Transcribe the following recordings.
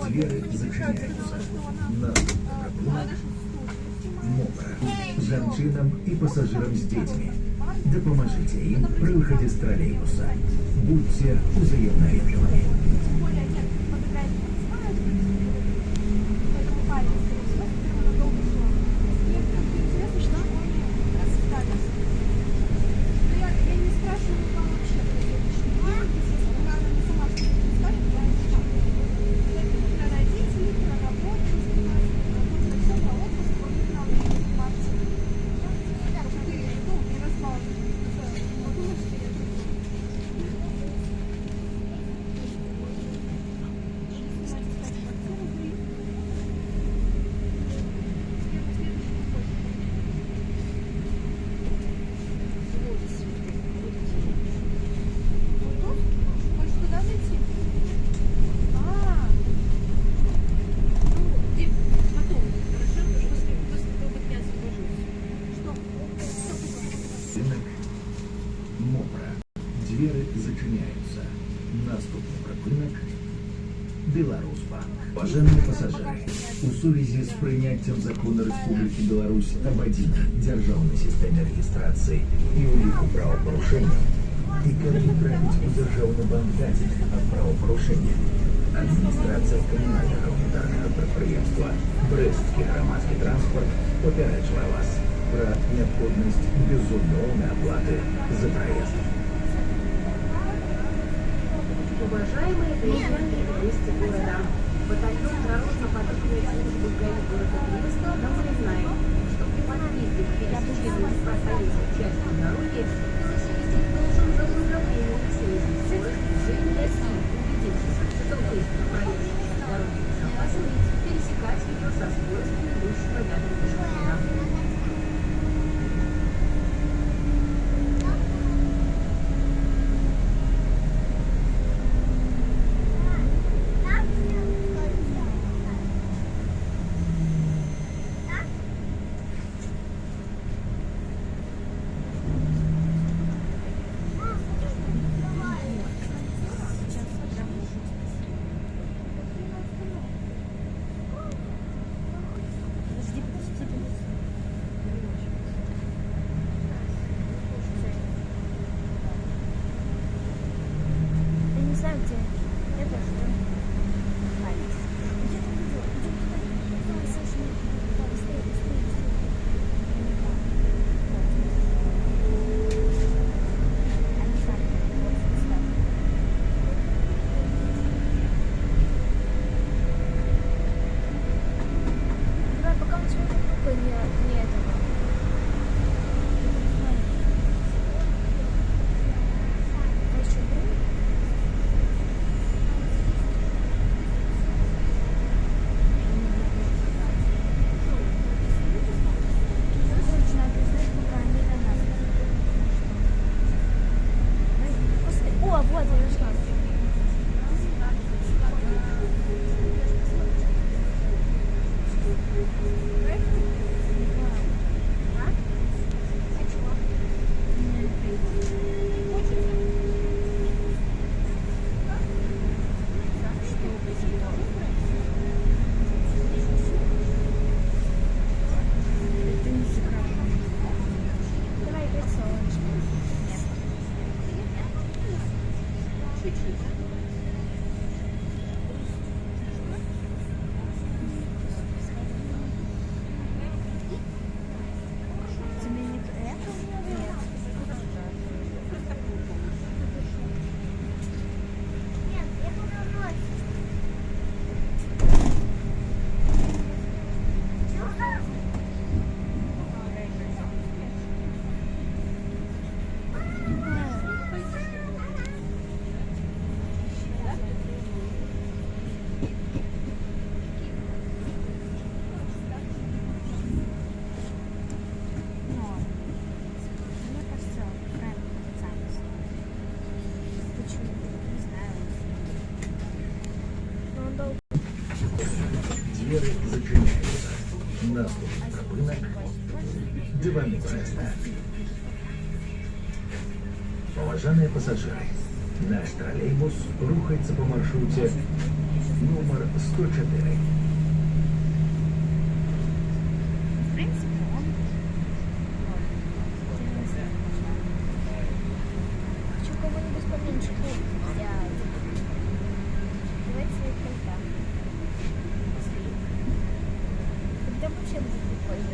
Двери зачиняються. Наступний пропунок мокро. Женщинам и пассажирам с детьми. Допоможите им при выходе с троллейбуса. Будьте взаимно вежливыми. Мокро. Двери зачиняються. Наступний пропунок Беларусьбанк. Уважаемые пассажиры, у сувязі з прийняттям закону Республіки Білорусь об єдиній державній системі реєстрації і уліку правопорушень, і каб не трапіць у державний банк дадзеных об правопорушенні, адміністрація комунального гуманітарного підприємства «Брестський громадський транспорт» попереджує вас про необхідність безумовної оплати за проезд. Уважаемые граждане и гости города, батальон дорожно-патрульной службы ГАИ города Бреста напоминает, что при подъезде к пересечению проходящей части дороги пассажир должен заблаговременно снизить скорость движения и, убедившись, что быстро проезжающий по дороге безопасен, пересекать ее со скоростью идущего рядом пешехода. Двери зачиняються. Наступний пропунок Диван Бреста. Уважаемые пассажиры, наш троллейбус рухается по маршруте номер 104. В принципе, он... Хочу кого-нибудь поменьше взять. Давайте кольца. Тогда вообще будет прикольно.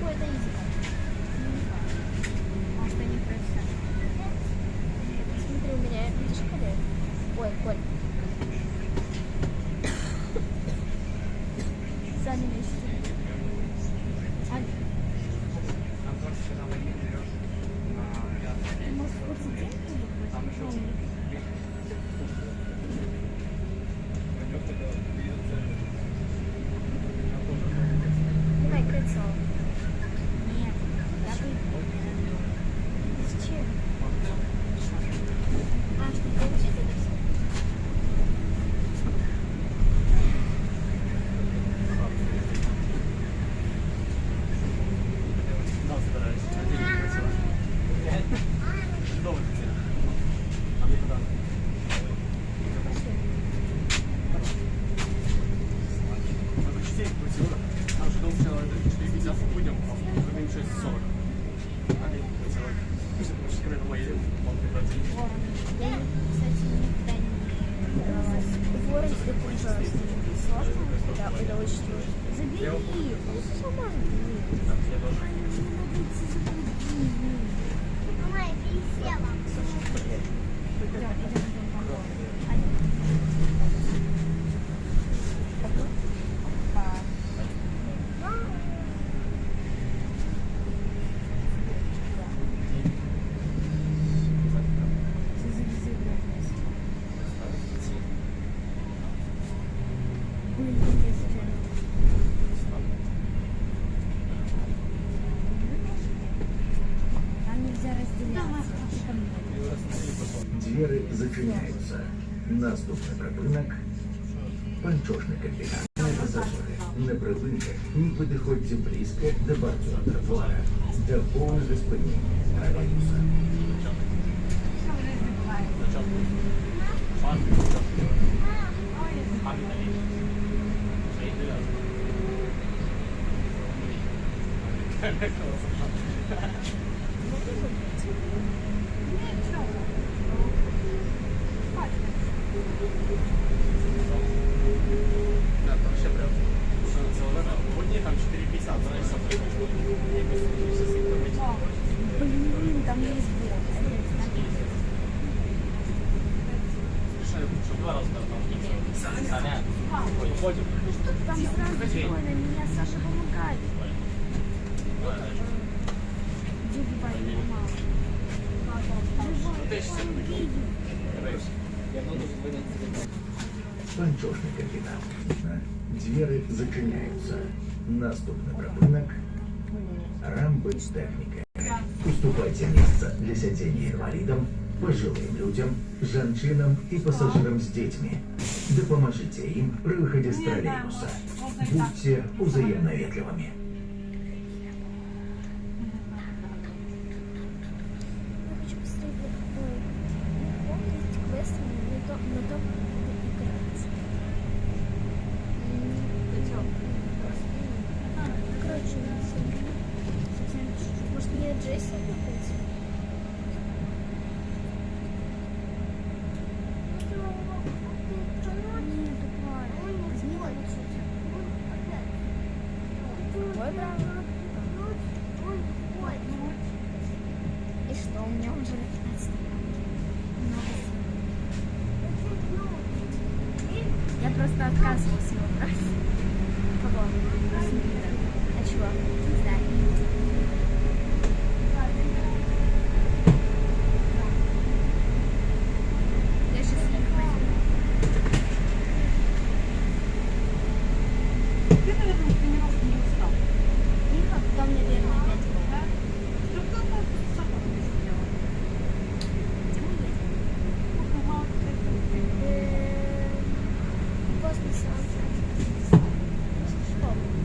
Ой, это изи. Может, они профессионалы. Смотри, у меня видишь, Коля? Ой, Коль. Сами вместе. Ты можешь хоть деньги Давай кольцо. Нет, я бы... Зачем? А, чтобы получить это все? Я, кстати, никогда не дралась. Ворон это ужасно. Сложно? Да, это очень сложно. Забери, он сама. Мама, я пересела. Да, идем. Нам нельзя разделяться. Двери зачиняються. Наступний припинок – панчошний комбінат. Пасажири, не припинте, ні підходьте близько до борту тротуара, до повного спиніння тролейбуса. Блин, там есть блок. Там сразу спокойно, меня Саша помогает. Где убивает мама? Панчошний комбінат. Двери зачиняються. Наступний припинок – рамбыцтехніка. Уступайте место для сидения инвалидам, пожилым людям, женщинам и пассажирам с детьми. Допоможите им при выходе с троллейбуса. Будьте взаимно ветливыми. Я хочу посмотреть, помните квест на том играть. Короче, совсем чуть-чуть. Может, мне Джесси купить? Нет, тупая. Возьми кольцо. Ой, браво. И что, у меня уже 15 Я просто отказывалась его брать. Кого? А чего? Не знаю. Я сейчас их возьму. Ты, наверное, тренировку не устал. Никак, там, наверное, 5 лет. Ну, кто-то с собой не сделал. Где мы едем? Ну, мало кто-то. После Сан-Франциско. После школы.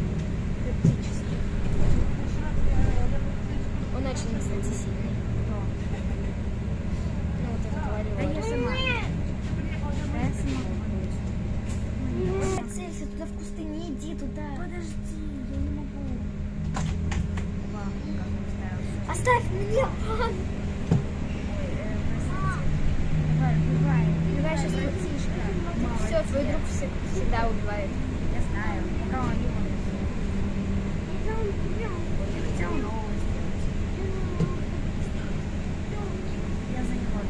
Подожди, я не могу. Оставь меня! Ой, простите. Давай сейчас птичка. Все, твой друг всегда убивает. Я знаю. Пока он не умер. Я хотела нового сделать. Я за него.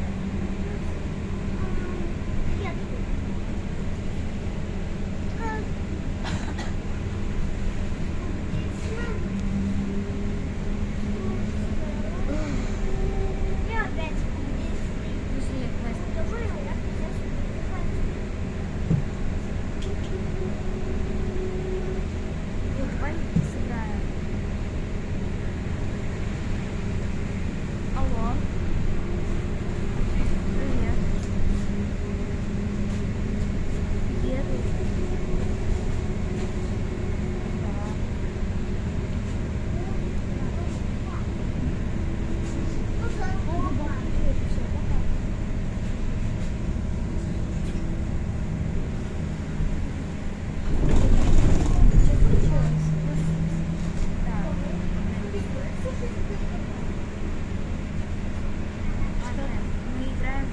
Алло. Привет. Еду. Мы играем в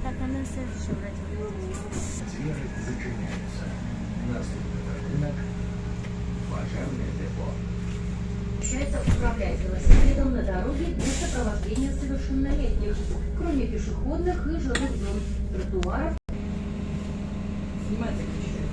Так, она следующая вроде. Двери зачиняются. Наступный рынок. Пожарное депо. Получается управлять велосипедом на дороге без сопровождения совершеннолетних, кроме пешеходных и жилых зон, тротуаров. Снимать запрещают.